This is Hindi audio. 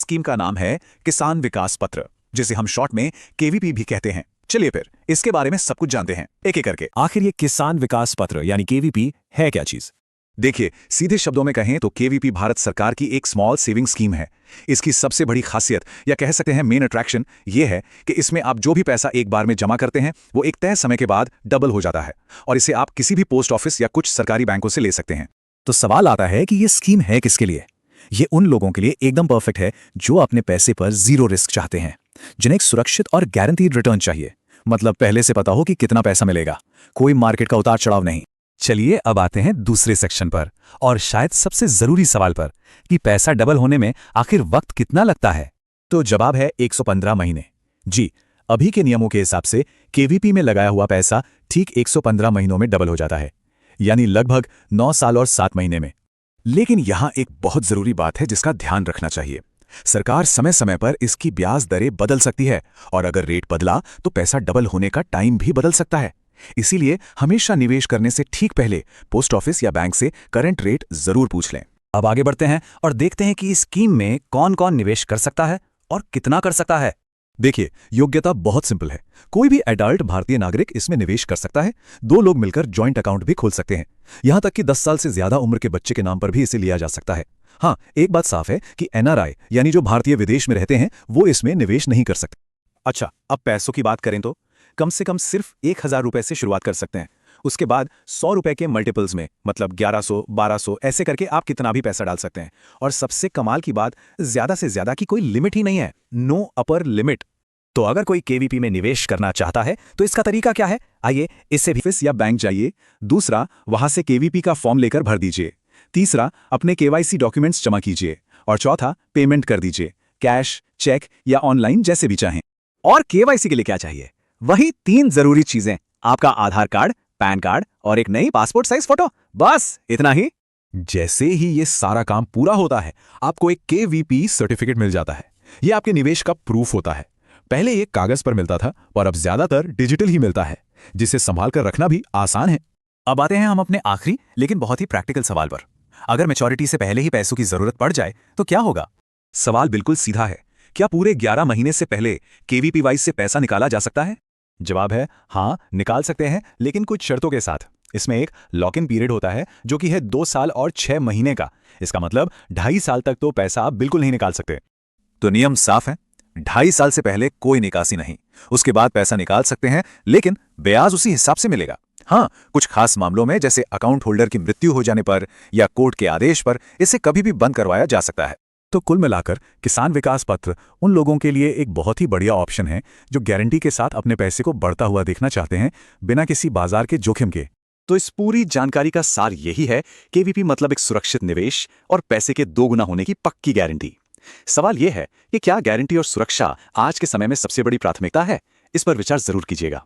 स्कीम का नाम है किसान विकास पत्र, जिसे हम शॉर्ट में केवीपी भी कहते हैं। चलिए फिर इसके बारे में सब कुछ जानते हैं एक एक करके। आखिर ये किसान विकास पत्र यानी केवीपी है क्या चीज? देखिए, सीधे शब्दों में कहें तो केवीपी भारत सरकार की एक स्मॉल सेविंग स्कीम है। इसकी सबसे बड़ी खासियत या कह सकते हैं मेन अट्रैक्शन ये है कि इसमें आप जो भी पैसा एक बार में जमा करते हैं वो एक तय समय के बाद डबल हो जाता है, और इसे आप किसी भी पोस्ट ऑफिस या कुछ सरकारी बैंकों से ले सकते हैं। तो सवाल आता है कि ये स्कीम है किसके लिए? ये उन लोगों के लिए एकदम परफेक्ट है जो अपने पैसे पर जीरो रिस्क चाहते हैं, जिन्हें एक सुरक्षित और गारंटीड रिटर्न चाहिए। मतलब पहले से पता हो कि कितना पैसा मिलेगा, कोई मार्केट का उतार चढ़ाव नहीं। चलिए अब आते हैं दूसरे सेक्शन पर, और शायद सबसे जरूरी सवाल पर, कि पैसा डबल होने में आखिर वक्त कितना लगता है। तो जवाब है 115 महीने। जी, अभी के नियमों के हिसाब से केवीपी में लगाया हुआ पैसा ठीक 115 महीनों में डबल हो जाता है, यानी लगभग 9 साल और 7 महीने में। लेकिन यहां एक बहुत जरूरी बात है जिसका ध्यान रखना चाहिए। सरकार समय समय पर इसकी ब्याज दरें बदल सकती है, और अगर रेट बदला तो पैसा डबल होने का टाइम भी बदल सकता है। इसीलिए हमेशा निवेश करने से ठीक पहले पोस्ट ऑफिस या बैंक से करंट रेट जरूर पूछ लें। अब आगे बढ़ते हैं और देखते हैं कि इस स्कीम में कौन कौन निवेश कर सकता है और कितना कर सकता है। देखिए, योग्यता बहुत सिंपल है। कोई भी एडल्ट भारतीय नागरिक इसमें निवेश कर सकता है। 2 लोग मिलकर जॉइंट अकाउंट भी खोल सकते हैं। यहां तक कि 10 साल से ज्यादा उम्र के बच्चे के नाम पर भी इसे लिया जा सकता है। हाँ, एक बात साफ है कि एनआरआई यानी जो भारतीय विदेश में रहते हैं वो इसमें निवेश नहीं कर सकते। अच्छा, अब पैसों की बात करें तो कम से कम सिर्फ 1000 रुपए से शुरुआत कर सकते हैं। उसके बाद 100 रुपए के मल्टीपल्स में, मतलब 1100, 1200 ऐसे करके आप कितना भी पैसा डाल सकते हैं। और सबसे कमाल की बात, ज्यादा से ज्यादा की कोई लिमिट ही नहीं है, नो अपर लिमिट। तो अगर कोई केवीपी में निवेश करना चाहता है तो इसका तरीका क्या है? आइए इससे भी। ऑफिस या बैंक जाइए। दूसरा, वहां से केवीपी का फॉर्म लेकर भर दीजिए। तीसरा, अपने केवाईसी डॉक्यूमेंट्स जमा कीजिए। और चौथा, पेमेंट कर दीजिए, कैश, चेक या ऑनलाइन, जैसे भी चाहें। और केवाईसी के लिए क्या चाहिए? वही 3 जरूरी चीजें, आपका आधार कार्ड, पैन कार्ड और एक नई पासपोर्ट साइज फोटो। बस इतना ही। जैसे ही ये सारा काम पूरा होता है, आपको एक केवीपी सर्टिफिकेट मिल जाता है। ये आपके निवेश का प्रूफ होता है। पहले ये कागज पर मिलता था, और अब ज्यादातर डिजिटल ही मिलता है, जिसे संभाल कर रखना भी आसान है। अब आते हैं हम अपने आखिरी लेकिन बहुत ही प्रैक्टिकल सवाल पर। अगर मैच्योरिटी से पहले ही पैसों की जरूरत पड़ जाए तो क्या होगा? सवाल बिल्कुल सीधा है। क्या पूरे 11 महीने से पहले केवीपी वाइज से पैसा निकाला जा सकता है? जवाब है हाँ, निकाल सकते हैं, लेकिन कुछ शर्तों के साथ। इसमें एक लॉक इन पीरियड होता है जो कि है 2 साल और 6 महीने का। इसका मतलब 2.5 साल तक तो पैसा आप बिल्कुल नहीं निकाल सकते। तो नियम साफ है, 2.5 साल से पहले कोई निकासी नहीं। उसके बाद पैसा निकाल सकते हैं, लेकिन ब्याज उसी हिसाब से मिलेगा। हाँ, कुछ खास मामलों में जैसे अकाउंट होल्डर की मृत्यु हो जाने पर या कोर्ट के आदेश पर इसे कभी भी बंद करवाया जा सकता है। तो कुल मिलाकर किसान विकास पत्र उन लोगों के लिए एक बहुत ही बढ़िया ऑप्शन है जो गारंटी के साथ अपने पैसे को बढ़ता हुआ देखना चाहते हैं, बिना किसी बाजार के जोखिम के। तो इस पूरी जानकारी का सार यही है, केवीपी मतलब एक सुरक्षित निवेश और पैसे के 2 गुना होने की पक्की गारंटी। सवाल यह है कि क्या गारंटी और सुरक्षा आज के समय में सबसे बड़ी प्राथमिकता है? इस पर विचार जरूर कीजिएगा।